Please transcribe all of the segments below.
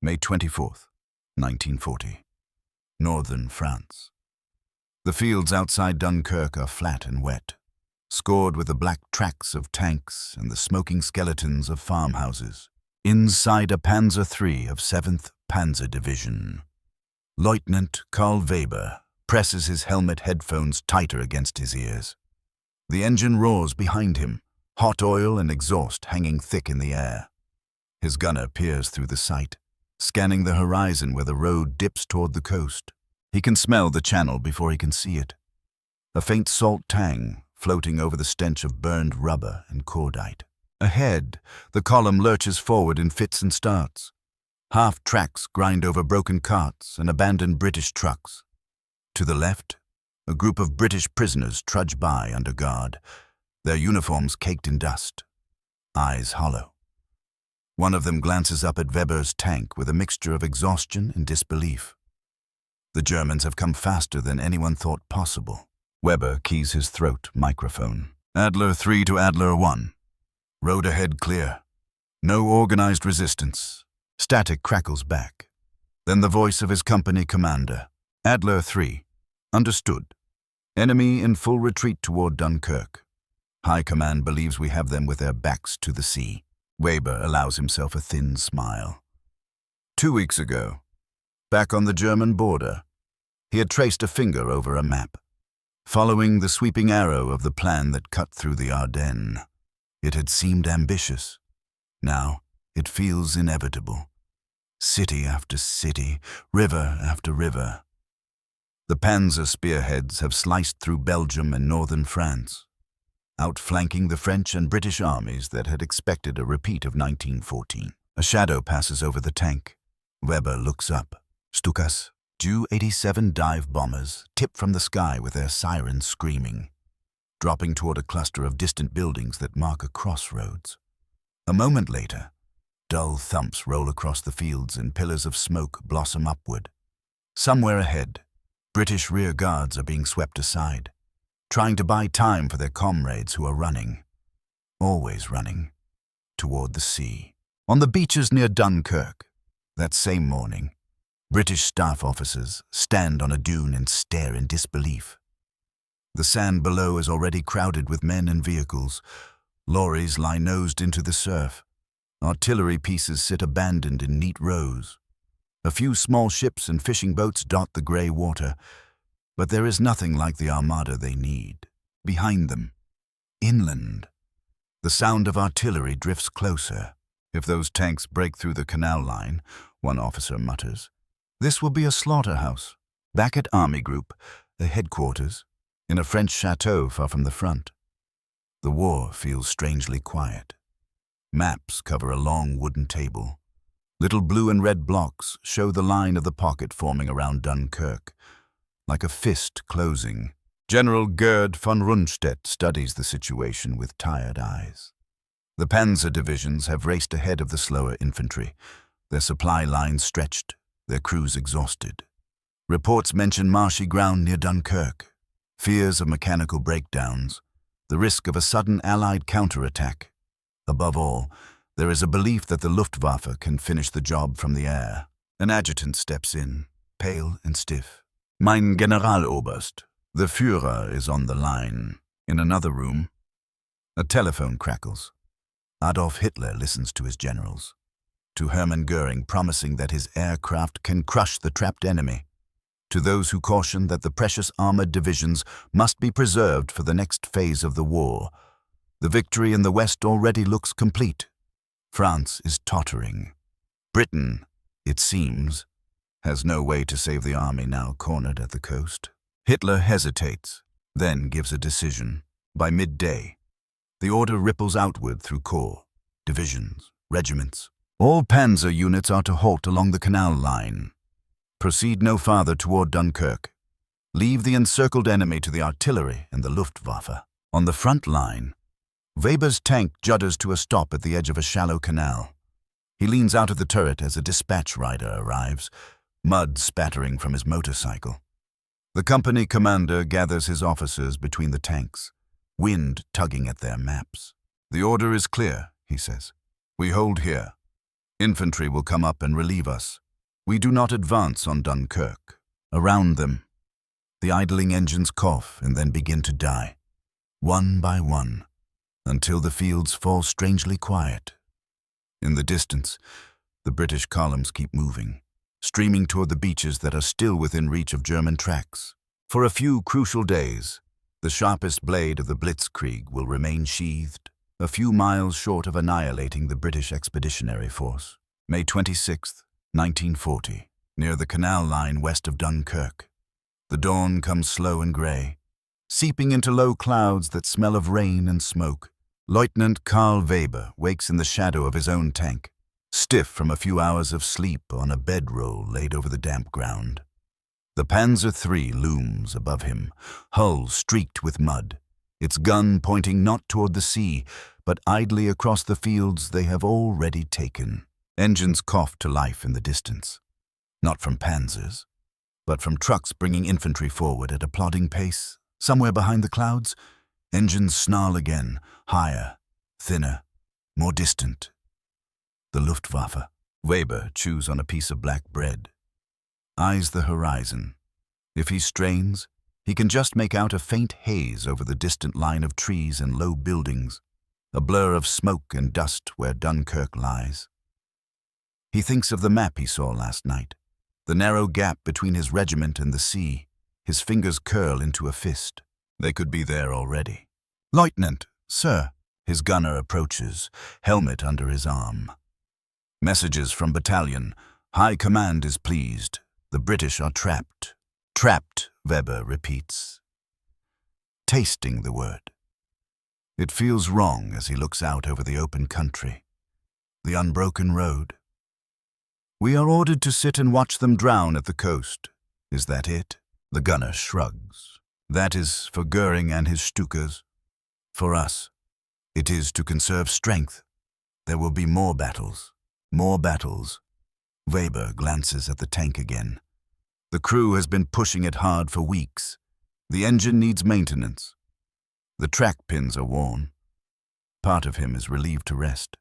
May 24th, 1940. Northern France. The fields outside Dunkirk are flat and wet, scored with the black tracks of tanks and the smoking skeletons of farmhouses. Inside a Panzer III of 7th Panzer Division. Lieutenant Karl Weber presses his helmet headphones tighter against his ears. The engine roars behind him, hot oil and exhaust hanging thick in the air. His gunner peers through the sight, scanning the horizon where the road dips toward the coast. He can smell the channel before he can see it. A faint salt tang floating over the stench of burned rubber and cordite. Ahead, the column lurches forward in fits and starts. Half-tracks grind over broken carts and abandoned British trucks. To the left, a group of British prisoners trudge by under guard, their uniforms caked in dust, eyes hollow. One of them glances up at Weber's tank with a mixture of exhaustion and disbelief. The Germans have come faster than anyone thought possible. Weber keys his throat microphone. Adler 3 to Adler 1. Road ahead clear. No organized resistance. Static crackles back. Then the voice of his company commander. Adler 3. Understood. Enemy in full retreat toward Dunkirk. High Command believes we have them with their backs to the sea. Weber allows himself a thin smile. 2 weeks ago, back on the German border, he had traced a finger over a map, following the sweeping arrow of the plan that cut through the Ardennes. It had seemed ambitious. Now it feels inevitable. City after city, river after river. The Panzer spearheads have sliced through Belgium and northern France, outflanking the French and British armies that had expected a repeat of 1914. A shadow passes over the tank. Weber looks up. Stukas, Ju-87 dive bombers tip from the sky with their sirens screaming, dropping toward a cluster of distant buildings that mark a crossroads. A moment later, dull thumps roll across the fields and pillars of smoke blossom upward. Somewhere ahead, British rear guards are being swept aside, trying to buy time for their comrades who are running, always running, toward the sea. On the beaches near Dunkirk, that same morning, British staff officers stand on a dune and stare in disbelief. The sand below is already crowded with men and vehicles. Lorries lie nosed into the surf. Artillery pieces sit abandoned in neat rows. A few small ships and fishing boats dot the grey water, but there is nothing like the armada they need. Behind them, inland, the sound of artillery drifts closer. If those tanks break through the canal line, one officer mutters, this will be a slaughterhouse. Back at Army Group, the headquarters, in a French chateau far from the front. The war feels strangely quiet. Maps cover a long wooden table. Little blue and red blocks show the line of the pocket forming around Dunkirk, like a fist closing. General Gerd von Rundstedt studies the situation with tired eyes. The Panzer divisions have raced ahead of the slower infantry, their supply lines stretched, their crews exhausted. Reports mention marshy ground near Dunkirk, fears of mechanical breakdowns, the risk of a sudden Allied counterattack. Above all, there is a belief that the Luftwaffe can finish the job from the air. An adjutant steps in, pale and stiff. Mein Generaloberst, the Führer is on the line. In another room, a telephone crackles. Adolf Hitler listens to his generals, to Hermann Goering promising that his aircraft can crush the trapped enemy, to those who caution that the precious armored divisions must be preserved for the next phase of the war. The victory in the West already looks complete. France is tottering. Britain, it seems, has no way to save the army now cornered at the coast. Hitler hesitates, then gives a decision. By midday, the order ripples outward through corps, divisions, regiments. All panzer units are to halt along the canal line. Proceed no farther toward Dunkirk. Leave the encircled enemy to the artillery and the Luftwaffe. On the front line, Weber's tank judders to a stop at the edge of a shallow canal. He leans out of the turret as a dispatch rider arrives, mud spattering from his motorcycle. The company commander gathers his officers between the tanks, wind tugging at their maps. The order is clear, he says. We hold here. Infantry will come up and relieve us. We do not advance on Dunkirk. Around them, the idling engines cough and then begin to die, one by one, until the fields fall strangely quiet. In the distance, the British columns keep moving, streaming toward the beaches that are still within reach of German tracks. For a few crucial days, the sharpest blade of the Blitzkrieg will remain sheathed, a few miles short of annihilating the British Expeditionary Force. May 26, 1940, near the canal line west of Dunkirk. The dawn comes slow and grey, seeping into low clouds that smell of rain and smoke. Lieutenant Karl Weber wakes in the shadow of his own tank, stiff from a few hours of sleep on a bedroll laid over the damp ground. The Panzer III looms above him, hull streaked with mud, its gun pointing not toward the sea, but idly across the fields they have already taken. Engines cough to life in the distance, not from panzers, but from trucks bringing infantry forward at a plodding pace. Somewhere behind the clouds, engines snarl again, higher, thinner, more distant. The Luftwaffe. Weber chews on a piece of black bread, eyes the horizon. If he strains, he can just make out a faint haze over the distant line of trees and low buildings, a blur of smoke and dust where Dunkirk lies. He thinks of the map he saw last night, the narrow gap between his regiment and the sea. His fingers curl into a fist. They could be there already. "Lieutenant, sir." His gunner approaches, helmet under his arm. Messages from battalion. High command is pleased. The British are trapped. Trapped, Weber repeats, tasting the word. It feels wrong as he looks out over the open country, the unbroken road. "We are ordered to sit and watch them drown at the coast. Is that it?" The gunner shrugs. "That is for Goering and his Stukas. For us, it is to conserve strength. There will be more battles. More battles." Weber glances at the tank again. The crew has been pushing it hard for weeks. The engine needs maintenance. The track pins are worn. Part of him is relieved to rest.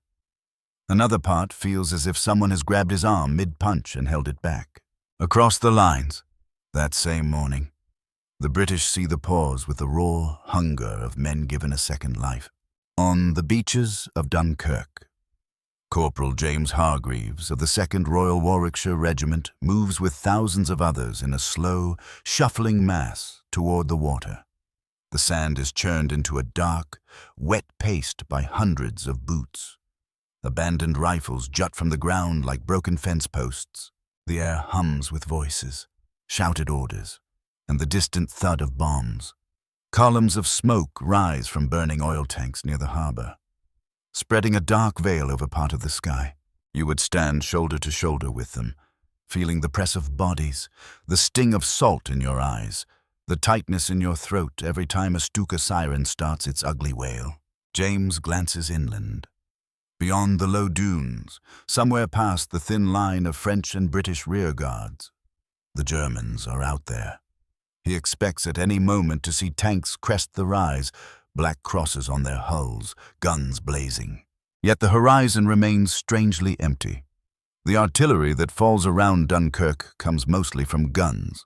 Another part feels as if someone has grabbed his arm mid-punch and held it back. Across the lines, that same morning, the British see the pause with the raw hunger of men given a second life. On the beaches of Dunkirk, Corporal James Hargreaves of the 2nd Royal Warwickshire Regiment moves with thousands of others in a slow, shuffling mass toward the water. The sand is churned into a dark, wet paste by hundreds of boots. Abandoned rifles jut from the ground like broken fence posts. The air hums with voices, shouted orders, and the distant thud of bombs. Columns of smoke rise from burning oil tanks near the harbor, spreading a dark veil over part of the sky. You would stand shoulder to shoulder with them, feeling the press of bodies, the sting of salt in your eyes, the tightness in your throat every time a Stuka siren starts its ugly wail. James glances inland. Beyond the low dunes, somewhere past the thin line of French and British rear guards, the Germans are out there. He expects at any moment to see tanks crest the rise, black crosses on their hulls, guns blazing. Yet the horizon remains strangely empty. The artillery that falls around Dunkirk comes mostly from guns,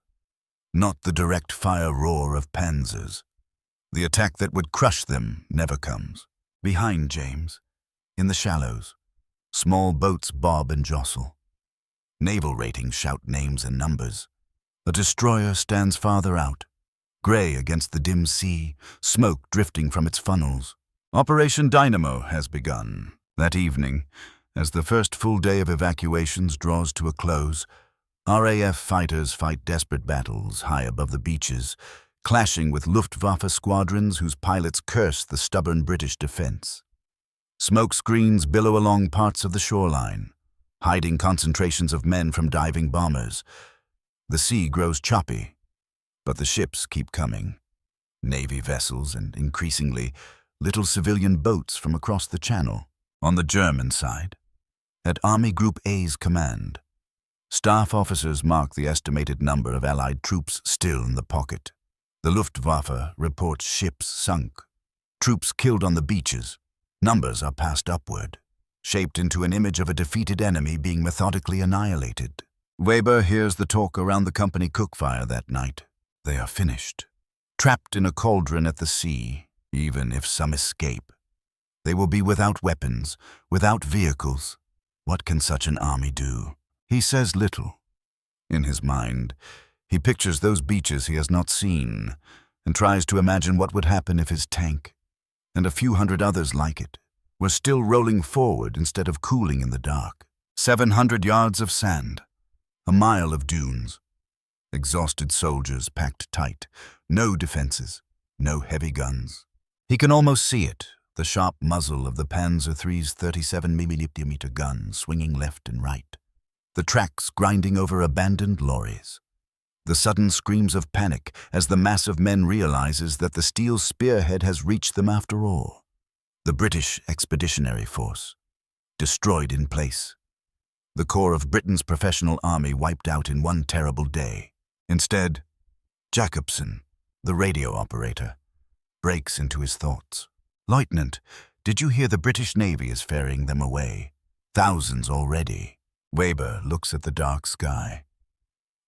not the direct fire roar of panzers. The attack that would crush them never comes. Behind James, in the shallows, small boats bob and jostle. Naval ratings shout names and numbers. A destroyer stands farther out, grey against the dim sea, smoke drifting from its funnels. Operation Dynamo has begun. That evening, as the first full day of evacuations draws to a close, RAF fighters fight desperate battles high above the beaches, clashing with Luftwaffe squadrons whose pilots curse the stubborn British defense. Smoke screens billow along parts of the shoreline, hiding concentrations of men from diving bombers. The sea grows choppy, but the ships keep coming. Navy vessels and, increasingly, little civilian boats from across the channel. On the German side, at Army Group A's command, staff officers mark the estimated number of Allied troops still in the pocket. The Luftwaffe reports ships sunk, troops killed on the beaches. Numbers are passed upward. shaped into an image of a defeated enemy being methodically annihilated. Weber hears the talk around the company cookfire that night. They are finished. Trapped in a cauldron at the sea, even if some escape. They will be without weapons, without vehicles. What can such an army do? He says little. In his mind, he pictures those beaches he has not seen and tries to imagine what would happen if his tank, and a few hundred others like it, were still rolling forward instead of cooling in the dark. 700 yards of sand, a mile of dunes. Exhausted soldiers packed tight, no defenses, no heavy guns. He can almost see it, the sharp muzzle of the Panzer III's 37mm gun swinging left and right. The tracks grinding over abandoned lorries. The sudden screams of panic as the mass of men realizes that the steel spearhead has reached them after all. The British Expeditionary Force, destroyed in place. The core of Britain's professional army wiped out in one terrible day. Instead, Jacobson, the radio operator, breaks into his thoughts. "Lieutenant, did you hear the British Navy is ferrying them away? Thousands already." Weber looks at the dark sky,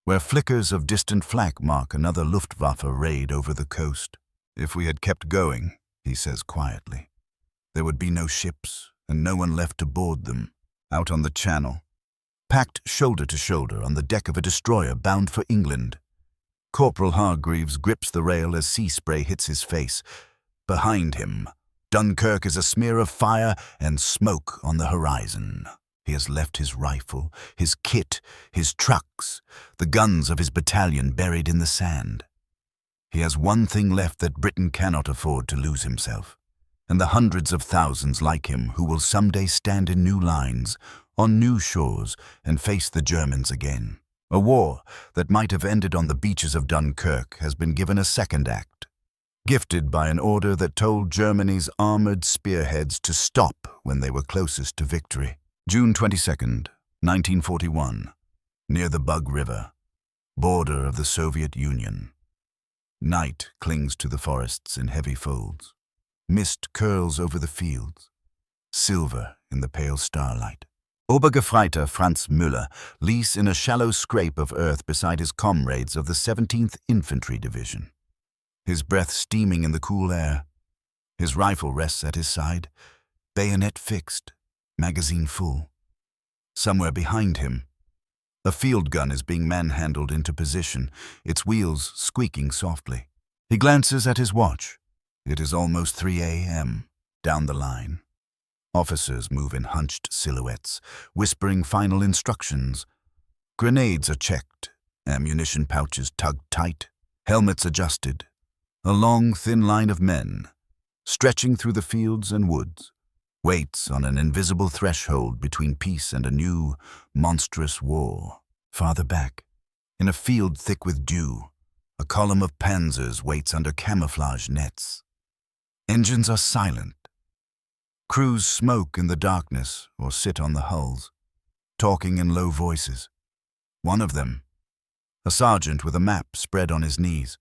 where flickers of distant flak mark another Luftwaffe raid over the coast. "If we had kept going," he says quietly, "there would be no ships and no one left to board them." Out on the channel, packed shoulder to shoulder on the deck of a destroyer bound for England, Corporal Hargreaves grips the rail as sea spray hits his face. Behind him, Dunkirk is a smear of fire and smoke on the horizon. He has left his rifle, his kit, his trucks, the guns of his battalion buried in the sand. He has one thing left that Britain cannot afford to lose himself, and the hundreds of thousands like him who will someday stand in new lines, on new shores, and face the Germans again. A war that might have ended on the beaches of Dunkirk has been given a second act, gifted by an order that told Germany's armored spearheads to stop when they were closest to victory. June 22nd, 1941, near the Bug River, border of the Soviet Union. Night clings to the forests in heavy folds. Mist curls over the fields, silver in the pale starlight. Obergefreiter Franz Müller lies in a shallow scrape of earth beside his comrades of the 17th Infantry Division, his breath steaming in the cool air. His rifle rests at his side, bayonet fixed, magazine full. Somewhere behind him, a field gun is being manhandled into position, its wheels squeaking softly. He glances at his watch. It is almost 3 a.m. Down the line, officers move in hunched silhouettes, whispering final instructions. Grenades are checked, ammunition pouches tugged tight, helmets adjusted. A long, thin line of men, stretching through the fields and woods, waits on an invisible threshold between peace and a new, monstrous war. Farther back, in a field thick with dew, a column of panzers waits under camouflage nets. Engines are silent. Crews smoke in the darkness or sit on the hulls, talking in low voices. One of them, a sergeant with a map spread on his knees,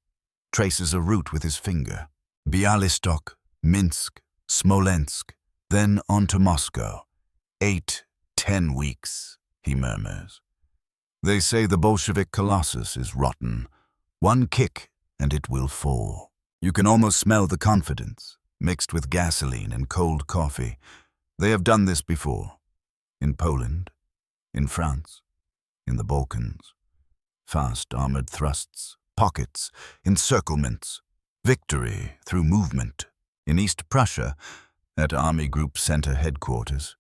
traces a route with his finger. Bialystok, Minsk, Smolensk, then on to Moscow. 8-10 weeks, he murmurs. They say the Bolshevik colossus is rotten. One kick and it will fall. You can almost smell the confidence, mixed with gasoline and cold coffee. They have done this before. In Poland, in France, in the Balkans. Fast armored thrusts, pockets, encirclements, victory through movement. In East Prussia, at Army Group Center headquarters,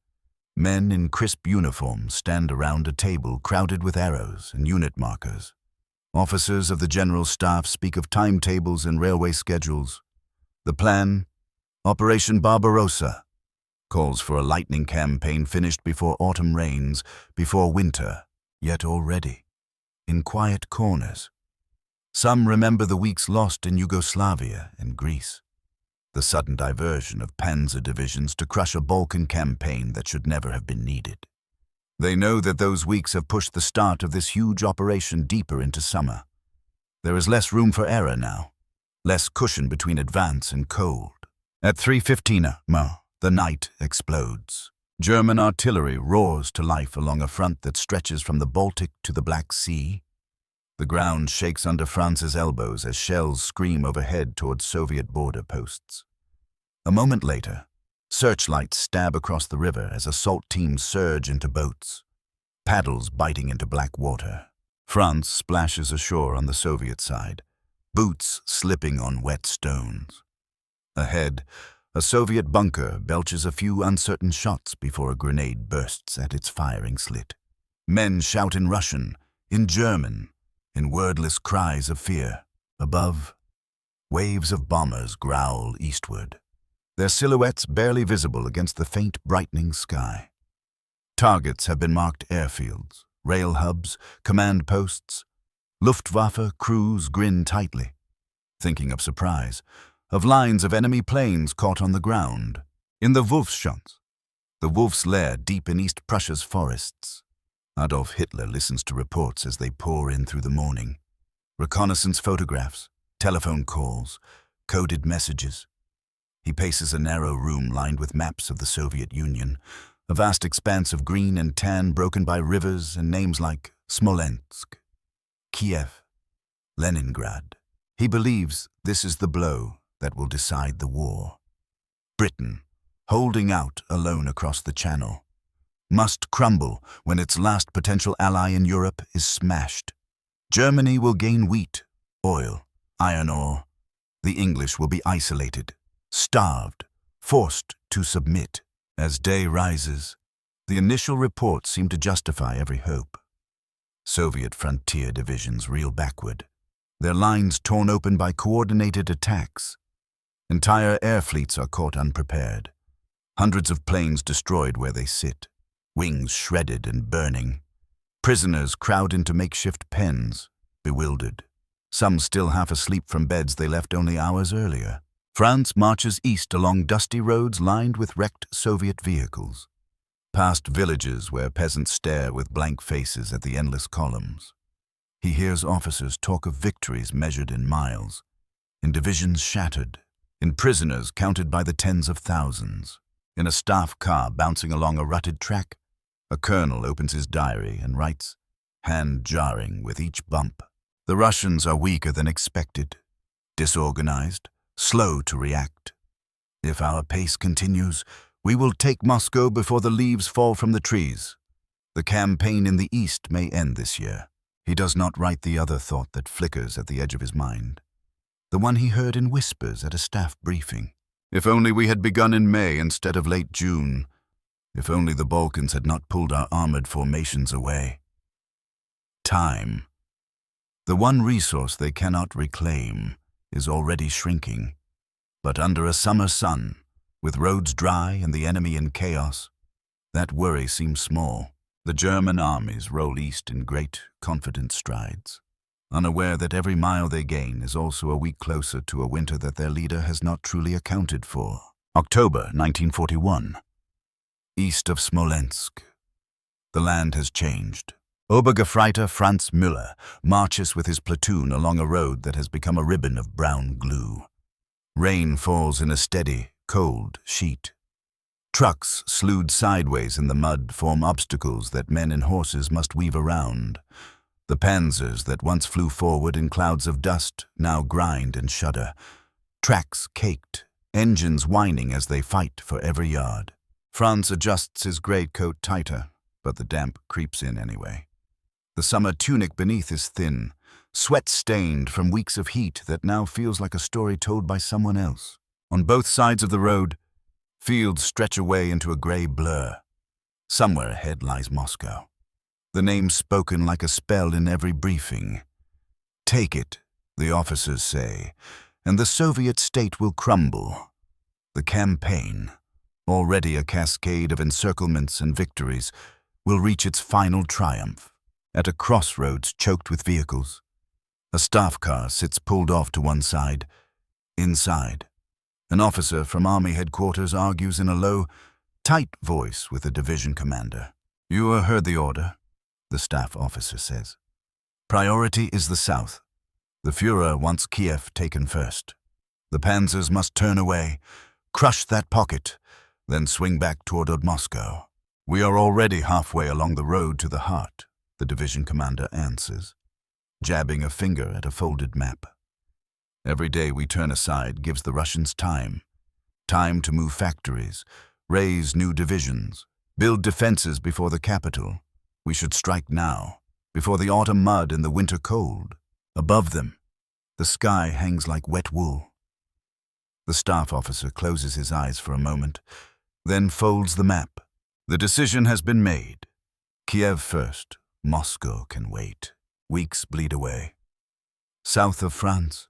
men in crisp uniforms stand around a table crowded with arrows and unit markers. Officers of the General Staff speak of timetables and railway schedules. The plan, Operation Barbarossa, calls for a lightning campaign finished before autumn rains, before winter, yet already, in quiet corners. Some remember the weeks lost in Yugoslavia and Greece, the sudden diversion of panzer divisions to crush a Balkan campaign that should never have been needed. They know that those weeks have pushed the start of this huge operation deeper into summer. There is less room for error now, less cushion between advance and cold. At 3:15 the night explodes. German artillery roars to life along a front that stretches from the Baltic to the Black Sea. The ground shakes under France's elbows as shells scream overhead towards Soviet border posts. A moment later, searchlights stab across the river as assault teams surge into boats, paddles biting into black water. France splashes ashore on the Soviet side, boots slipping on wet stones. Ahead, a Soviet bunker belches a few uncertain shots before a grenade bursts at its firing slit. Men shout in Russian, in German, in wordless cries of fear. Above, waves of bombers growl eastward, their silhouettes barely visible against the faint, brightening sky. Targets have been marked: airfields, rail hubs, command posts. Luftwaffe crews grin tightly, thinking of surprise, of lines of enemy planes caught on the ground. In the Wolfschanze, the wolf's lair deep in East Prussia's forests, Adolf Hitler listens to reports as they pour in through the morning. Reconnaissance photographs, telephone calls, coded messages. He paces a narrow room lined with maps of the Soviet Union, a vast expanse of green and tan broken by rivers and names like Smolensk, Kiev, Leningrad. He believes this is the blow that will decide the war. Britain, holding out alone across the Channel, must crumble when its last potential ally in Europe is smashed. Germany will gain wheat, oil, iron ore. The English will be isolated, starved, forced to submit. As day rises, the initial reports seem to justify every hope. Soviet frontier divisions reel backward, their lines torn open by coordinated attacks. Entire air fleets are caught unprepared, hundreds of planes destroyed where they sit, wings shredded and burning. Prisoners crowd into makeshift pens, bewildered, some still half asleep from beds they left only hours earlier. France marches east along dusty roads lined with wrecked Soviet vehicles, past villages where peasants stare with blank faces at the endless columns. He hears officers talk of victories measured in miles, in divisions shattered, in prisoners counted by the tens of thousands. In a staff car bouncing along a rutted track, a colonel opens his diary and writes, hand jarring with each bump. The Russians are weaker than expected, disorganized, slow to react. If our pace continues, we will take Moscow before the leaves fall from the trees. The campaign in the east may end this year. He does not write the other thought that flickers at the edge of his mind, the one he heard in whispers at a staff briefing. If only we had begun in May instead of late June. If only the Balkans had not pulled our armored formations away. Time, the one resource they cannot reclaim, is already shrinking. But under a summer sun, with roads dry and the enemy in chaos, that worry seems small. The German armies roll east in great, confident strides, unaware that every mile they gain is also a week closer to a winter that their leader has not truly accounted for. October 1941. East of Smolensk. The land has changed. Obergefreiter Franz Müller marches with his platoon along a road that has become a ribbon of brown glue. Rain falls in a steady, cold sheet. Trucks slewed sideways in the mud form obstacles that men and horses must weave around. The panzers that once flew forward in clouds of dust now grind and shudder. Tracks caked, engines whining as they fight for every yard. Franz adjusts his greatcoat tighter, but the damp creeps in anyway. The summer tunic beneath is thin, sweat-stained from weeks of heat that now feels like a story told by someone else. On both sides of the road, fields stretch away into a gray blur. Somewhere ahead lies Moscow, the name spoken like a spell in every briefing. Take it, the officers say, and the Soviet state will crumble. The campaign, already a cascade of encirclements and victories, will reach its final triumph. At a crossroads choked with vehicles, a staff car sits pulled off to one side. Inside, an officer from Army headquarters argues in a low, tight voice with the division commander. You heard the order, the staff officer says. Priority is the south. The Führer wants Kiev taken first. The panzers must turn away, crush that pocket, then swing back toward Moscow. We are already halfway along the road to the heart, the division commander answers, jabbing a finger at a folded map. Every day we turn aside gives the Russians time to move factories, raise new divisions, build defenses before the capital. We should strike now, before the autumn mud and the winter cold. Above them, the sky hangs like wet wool. The staff officer closes his eyes for a moment, then folds the map. The decision has been made. Kiev first, Moscow can wait. Weeks bleed away. South of France,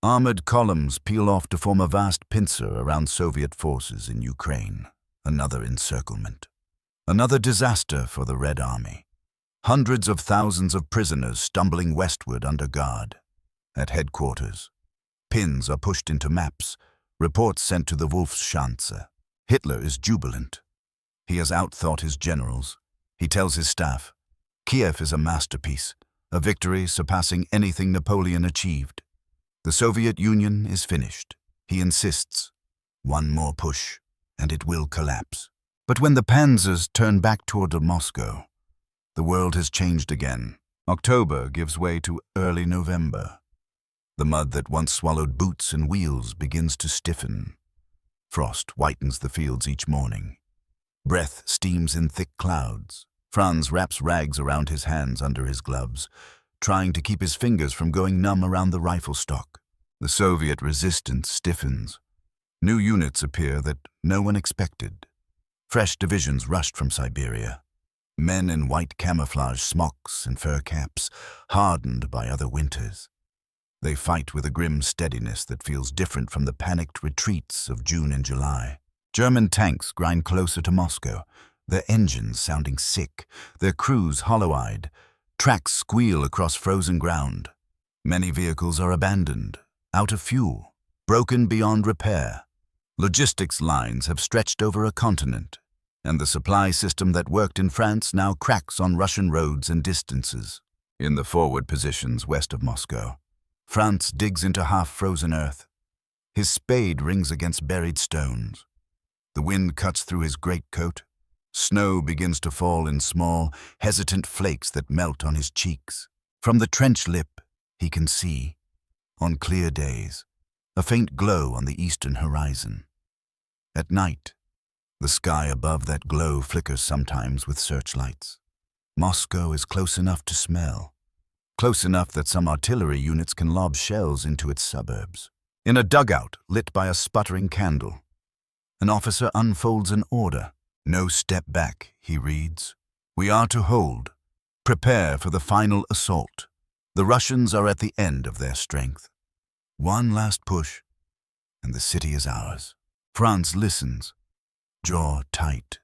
armored columns peel off to form a vast pincer around Soviet forces in Ukraine. Another encirclement. Another disaster for the Red Army. Hundreds of thousands of prisoners stumbling westward under guard. At headquarters, pins are pushed into maps, reports sent to the Wolfschanze. Hitler is jubilant. He has outthought his generals. He tells his staff, Kiev is a masterpiece, a victory surpassing anything Napoleon achieved. The Soviet Union is finished. He insists, one more push, and it will collapse. But when the panzers turn back toward Moscow, the world has changed again. October gives way to early November. The mud that once swallowed boots and wheels begins to stiffen. Frost whitens the fields each morning. Breath steams in thick clouds. Franz wraps rags around his hands under his gloves, trying to keep his fingers from going numb around the rifle stock. The Soviet resistance stiffens. New units appear that no one expected. Fresh divisions rushed from Siberia. Men in white camouflage smocks and fur caps, hardened by other winters. They fight with a grim steadiness that feels different from the panicked retreats of June and July. German tanks grind closer to Moscow, their engines sounding sick, their crews hollow-eyed. Tracks squeal across frozen ground. Many vehicles are abandoned, out of fuel, broken beyond repair. Logistics lines have stretched over a continent, and the supply system that worked in France now cracks on Russian roads and distances. In the forward positions west of Moscow, Franz digs into half-frozen earth. His spade rings against buried stones. The wind cuts through his greatcoat. Snow begins to fall in small, hesitant flakes that melt on his cheeks. From the trench lip, he can see, on clear days, a faint glow on the eastern horizon. At night, the sky above that glow flickers sometimes with searchlights. Moscow is close enough to smell, close enough that some artillery units can lob shells into its suburbs. In a dugout lit by a sputtering candle, an officer unfolds an order. No step back, he reads. We are to hold. Prepare for the final assault. The Russians are at the end of their strength. One last push, and the city is ours. Franz listens, jaw tight.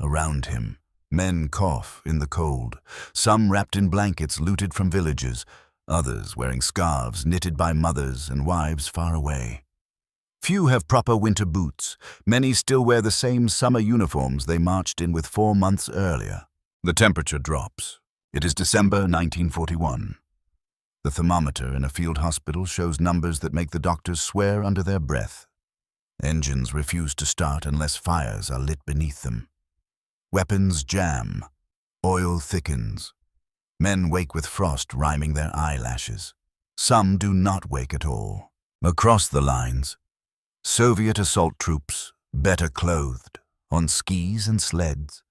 Around him, men cough in the cold, some wrapped in blankets looted from villages, others wearing scarves knitted by mothers and wives far away. Few have proper winter boots. Many still wear the same summer uniforms they marched in with 4 months earlier. The temperature drops. It is December 1941. The thermometer in a field hospital shows numbers that make the doctors swear under their breath. Engines refuse to start unless fires are lit beneath them. Weapons jam. Oil thickens. Men wake with frost rhyming their eyelashes. Some do not wake at all. Across the lines, Soviet assault troops, better clothed, on skis and sleds,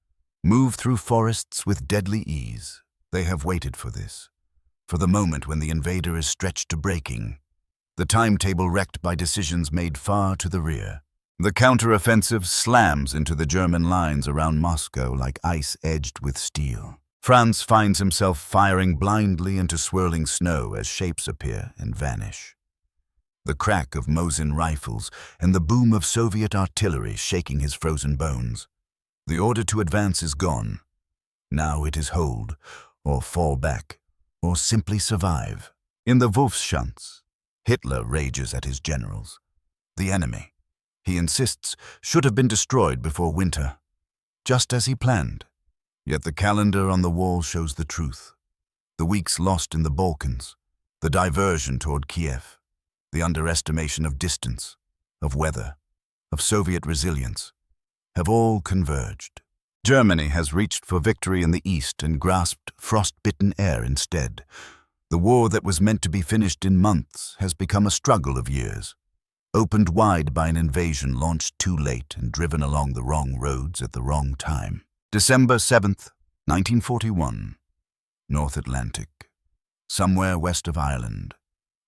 move through forests with deadly ease. They have waited for this, for the moment when the invader is stretched to breaking, the timetable wrecked by decisions made far to the rear. The counter-offensive slams into the German lines around Moscow like ice edged with steel. Franz finds himself firing blindly into swirling snow as shapes appear and vanish. The crack of Mosin rifles and the boom of Soviet artillery shaking his frozen bones. The order to advance is gone. Now it is hold, or fall back, or simply survive. In the Wolfschanze, Hitler rages at his generals. The enemy, he insists, should have been destroyed before winter, just as he planned. Yet the calendar on the wall shows the truth. The weeks lost in the Balkans, the diversion toward Kiev, the underestimation of distance, of weather, of Soviet resilience. have all converged. Germany has reached for victory in the east and grasped frost-bitten air instead. The war that was meant to be finished in months has become a struggle of years, opened wide by an invasion launched too late and driven along the wrong roads at the wrong time. December 7th, 1941. North Atlantic. Somewhere west of Ireland.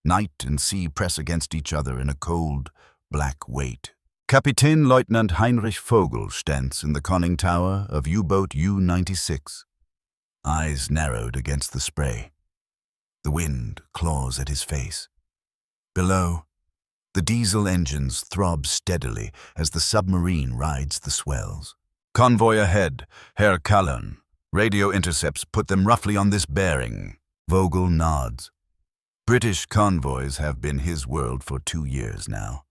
Night and sea press against each other in a cold, black weight. Kapitänleutnant Heinrich Vogel stands in the conning tower of U-boat U-96, eyes narrowed against the spray. The wind claws at his face. Below, the diesel engines throb steadily as the submarine rides the swells. Convoy ahead, Herr Callan. Radio intercepts put them roughly on this bearing. Vogel nods. British convoys have been his world for 2 years now.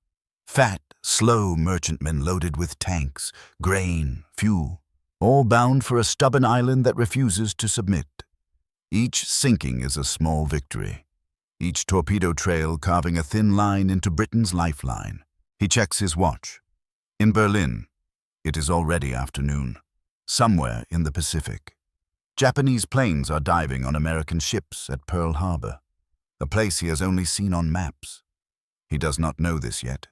Fat, slow merchantmen loaded with tanks, grain, fuel, all bound for a stubborn island that refuses to submit. Each sinking is a small victory, each torpedo trail carving a thin line into Britain's lifeline. He checks his watch. In Berlin, it is already afternoon, somewhere in the Pacific. Japanese planes are diving on American ships at Pearl Harbor, a place he has only seen on maps. He does not know this yet.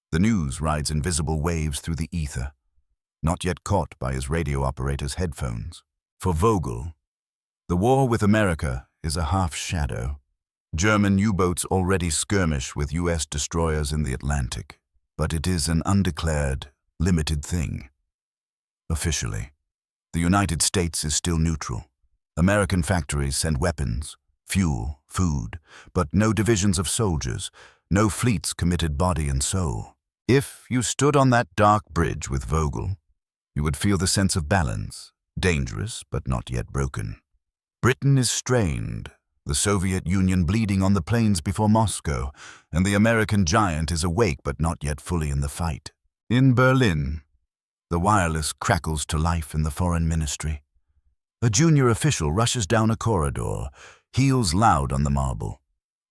The news rides in visible waves through the ether, not yet caught by his radio operator's headphones. For Vogel, the war with America is a half-shadow. German U-boats already skirmish with U.S. destroyers in the Atlantic, but it is an undeclared, limited thing. Officially, the United States is still neutral. American factories send weapons, fuel, food, but no divisions of soldiers, no fleets committed body and soul. If you stood on that dark bridge with Vogel, you would feel the sense of balance, dangerous but not yet broken. Britain is strained, the Soviet Union bleeding on the plains before Moscow, and the American giant is awake but not yet fully in the fight. In Berlin, the wireless crackles to life in the foreign ministry. A junior official rushes down a corridor, heels loud on the marble.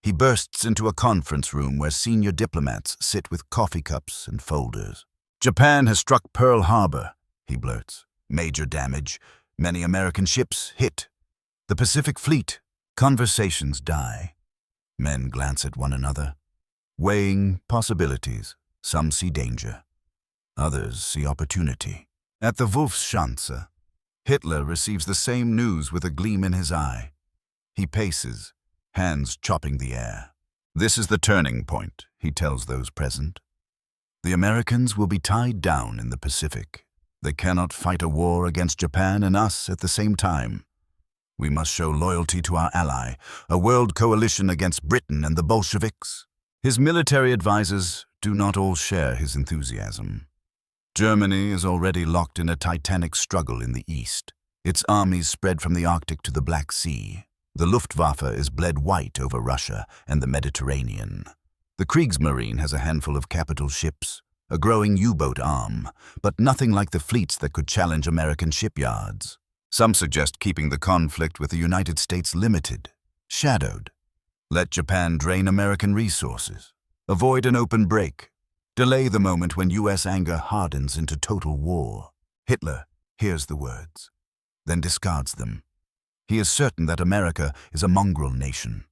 He bursts into a conference room where senior diplomats sit with coffee cups and folders. Japan has struck Pearl Harbor, he blurts. Major damage, many American ships hit. The Pacific Fleet. Conversations die. Men glance at one another, weighing possibilities. Some see danger. Others see opportunity. At the Wolfschanze, Hitler receives the same news with a gleam in his eye. He paces, hands chopping the air. This is the turning point, he tells those present. The Americans will be tied down in the Pacific. They cannot fight a war against Japan and us at the same time. We must show loyalty to our ally, a world coalition against Britain and the Bolsheviks. His military advisors do not all share his enthusiasm. Germany is already locked in a titanic struggle in the east. Its armies spread from the Arctic to the Black Sea. The Luftwaffe is bled white over Russia and the Mediterranean. The Kriegsmarine has a handful of capital ships, a growing U-boat arm, but nothing like the fleets that could challenge American shipyards. Some suggest keeping the conflict with the United States limited, shadowed. Let Japan drain American resources. Avoid an open break. Delay the moment when U.S. anger hardens into total war. Hitler hears the words, then discards them. He is certain that America is a mongrel nation,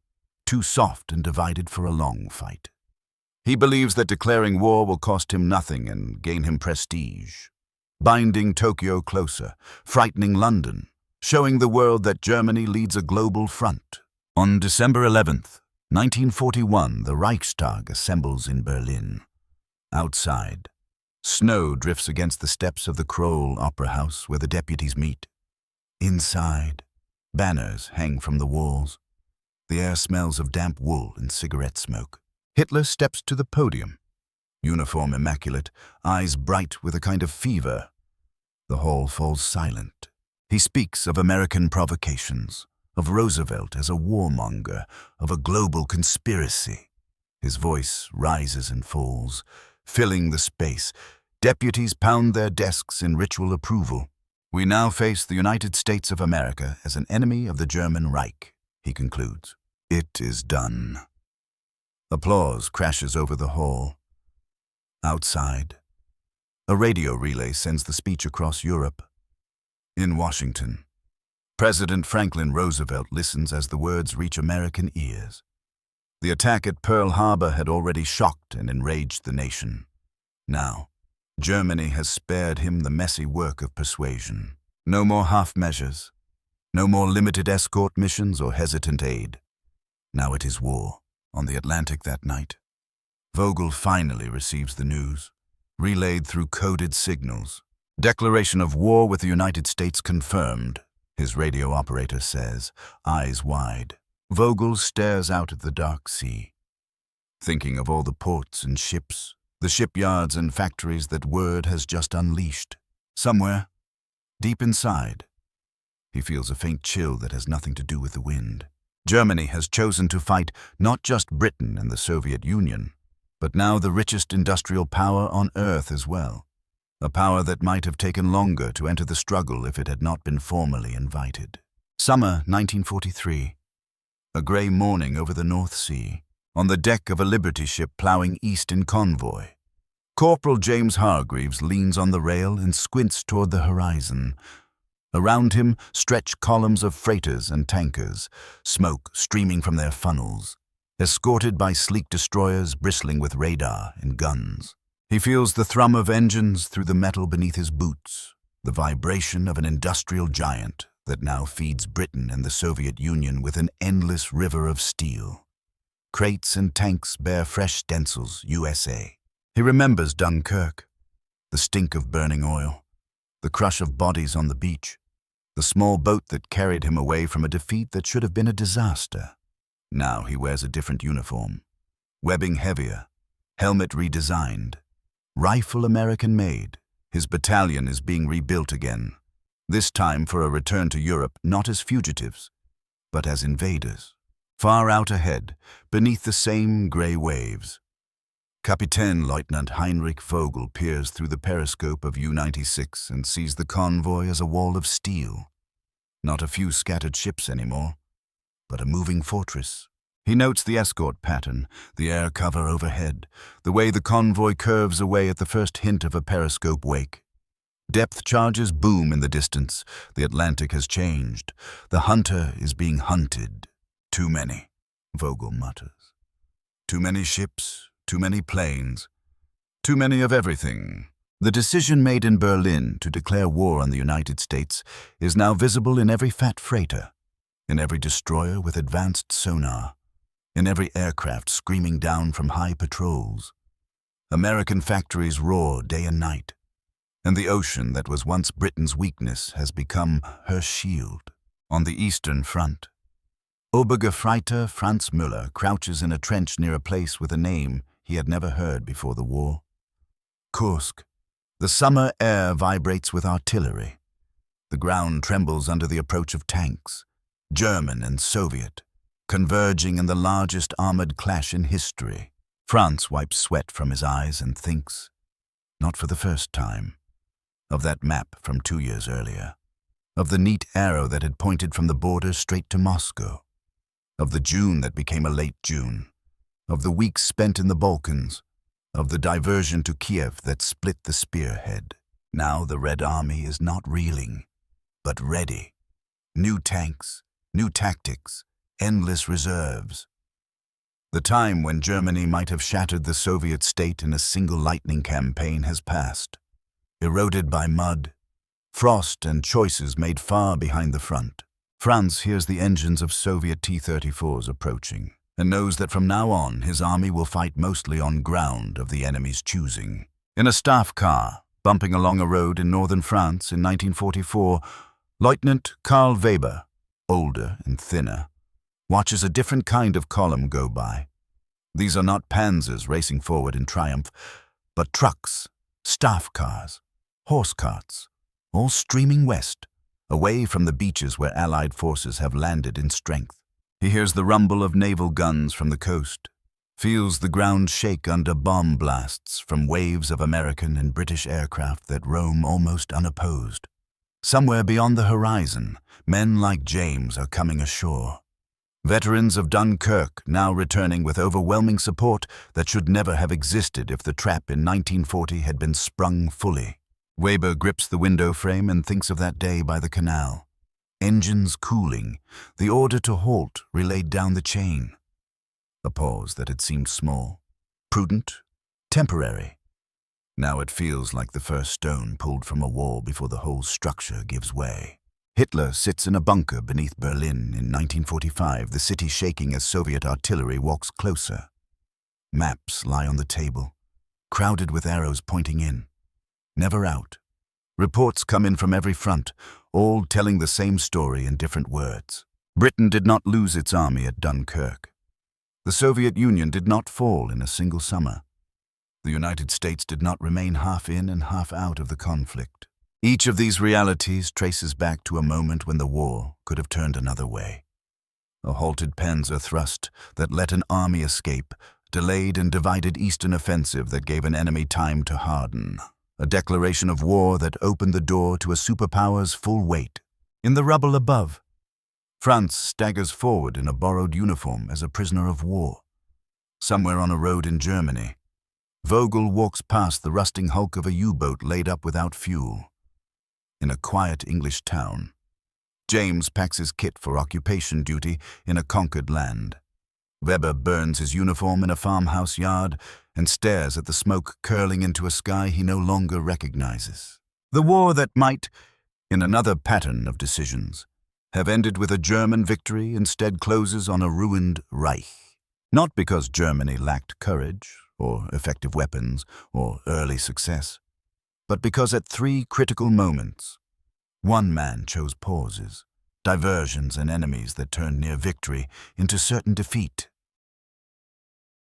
too soft and divided for a long fight. He believes that declaring war will cost him nothing and gain him prestige, binding Tokyo closer, frightening London, showing the world that Germany leads a global front. On December 11th, 1941, the Reichstag assembles in Berlin. Outside, snow drifts against the steps of the Kroll Opera House where the deputies meet. Inside, banners hang from the walls. The air smells of damp wool and cigarette smoke. Hitler steps to the podium, uniform immaculate, eyes bright with a kind of fever. The hall falls silent. He speaks of American provocations, of Roosevelt as a warmonger, of a global conspiracy. His voice rises and falls, filling the space. Deputies pound their desks in ritual approval. We now face the United States of America as an enemy of the German Reich, he concludes. It is done. Applause crashes over the hall. Outside, A radio relay sends the speech across Europe. In Washington, President Franklin Roosevelt listens as the words reach American ears. The attack at Pearl Harbor had already shocked and enraged the nation. Now, Germany has spared him the messy work of persuasion. No more half measures. No more limited escort missions or hesitant aid. Now it is war. On the Atlantic that night, Vogel finally receives the news, relayed through coded signals. Declaration of war with the United States confirmed, his radio operator says, eyes wide. Vogel stares out at the dark sea, thinking of all the ports and ships, the shipyards and factories that word has just unleashed. Somewhere, deep inside, he feels a faint chill that has nothing to do with the wind. Germany has chosen to fight not just Britain and the Soviet Union, but now the richest industrial power on earth as well. A power that might have taken longer to enter the struggle if it had not been formally invited. Summer 1943. A grey morning over the North Sea, on the deck of a Liberty ship ploughing east in convoy. Corporal James Hargreaves leans on the rail and squints toward the horizon. Around him stretch columns of freighters and tankers, smoke streaming from their funnels, escorted by sleek destroyers bristling with radar and guns. He feels the thrum of engines through the metal beneath his boots, the vibration of an industrial giant that now feeds Britain and the Soviet Union with an endless river of steel. Crates and tanks bear fresh stencils, USA. He remembers Dunkirk, the stink of burning oil, the crush of bodies on the beach, the small boat that carried him away from a defeat that should have been a disaster. Now he wears a different uniform, webbing heavier, helmet redesigned, rifle American-made. His battalion is being rebuilt again, this time for a return to Europe not as fugitives, but as invaders. Far out ahead, beneath the same grey waves, Kapitän Leutnant Heinrich Vogel peers through the periscope of U-96 and sees the convoy as a wall of steel. Not a few scattered ships anymore, but a moving fortress. He notes the escort pattern, the air cover overhead, the way the convoy curves away at the first hint of a periscope wake. Depth charges boom in the distance. The Atlantic has changed. The hunter is being hunted. Too many, Vogel mutters. Too many ships, too many planes, too many of everything. The decision made in Berlin to declare war on the United States is now visible in every fat freighter, in every destroyer with advanced sonar, in every aircraft screaming down from high patrols. American factories roar day and night, and the ocean that was once Britain's weakness has become her shield. On the Eastern Front, Obergefreiter Franz Müller crouches in a trench near a place with a name he had never heard before the war. Kursk. The summer air vibrates with artillery. The ground trembles under the approach of tanks, German and Soviet, converging in the largest armored clash in history. Franz wipes sweat from his eyes and thinks, not for the first time, of that map from 2 years earlier, of the neat arrow that had pointed from the border straight to Moscow, of the June that became a late June, of the weeks spent in the Balkans, of the diversion to Kiev that split the spearhead. Now the Red Army is not reeling, but ready. New tanks, new tactics, endless reserves. The time when Germany might have shattered the Soviet state in a single lightning campaign has passed, eroded by mud, frost, and choices made far behind the front. Franz hears the engines of Soviet T-34s approaching, and knows that from now on his army will fight mostly on ground of the enemy's choosing. In a staff car, bumping along a road in northern France in 1944, Lieutenant Karl Weber, older and thinner, watches a different kind of column go by. These are not panzers racing forward in triumph, but trucks, staff cars, horse carts, all streaming west, away from the beaches where Allied forces have landed in strength. He hears the rumble of naval guns from the coast, feels the ground shake under bomb blasts from waves of American and British aircraft that roam almost unopposed. Somewhere beyond the horizon, men like James are coming ashore. Veterans of Dunkirk now returning with overwhelming support that should never have existed if the trap in 1940 had been sprung fully. Weber grips the window frame and thinks of that day by the canal. Engines cooling, the order to halt relayed down the chain. A pause that had seemed small, prudent, temporary. Now it feels like the first stone pulled from a wall before the whole structure gives way. Hitler sits in a bunker beneath Berlin in 1945, the city shaking as Soviet artillery walks closer. Maps lie on the table, crowded with arrows pointing in, never out. Reports come in from every front, all telling the same story in different words. Britain did not lose its army at Dunkirk. The Soviet Union did not fall in a single summer. The United States did not remain half in and half out of the conflict. Each of these realities traces back to a moment when the war could have turned another way. A halted Panzer thrust that let an army escape, delayed and divided eastern offensive that gave an enemy time to harden. A declaration of war that opened the door to a superpower's full weight. In the rubble above, France staggers forward in a borrowed uniform as a prisoner of war. Somewhere on a road in Germany, Vogel walks past the rusting hulk of a U-boat laid up without fuel. In a quiet English town, James packs his kit for occupation duty in a conquered land. Weber burns his uniform in a farmhouse yard and stares at the smoke curling into a sky he no longer recognizes. The war that might, in another pattern of decisions, have ended with a German victory instead closes on a ruined Reich. Not because Germany lacked courage, or effective weapons, or early success, but because at three critical moments, one man chose pauses, diversions and enemies that turned near victory into certain defeat.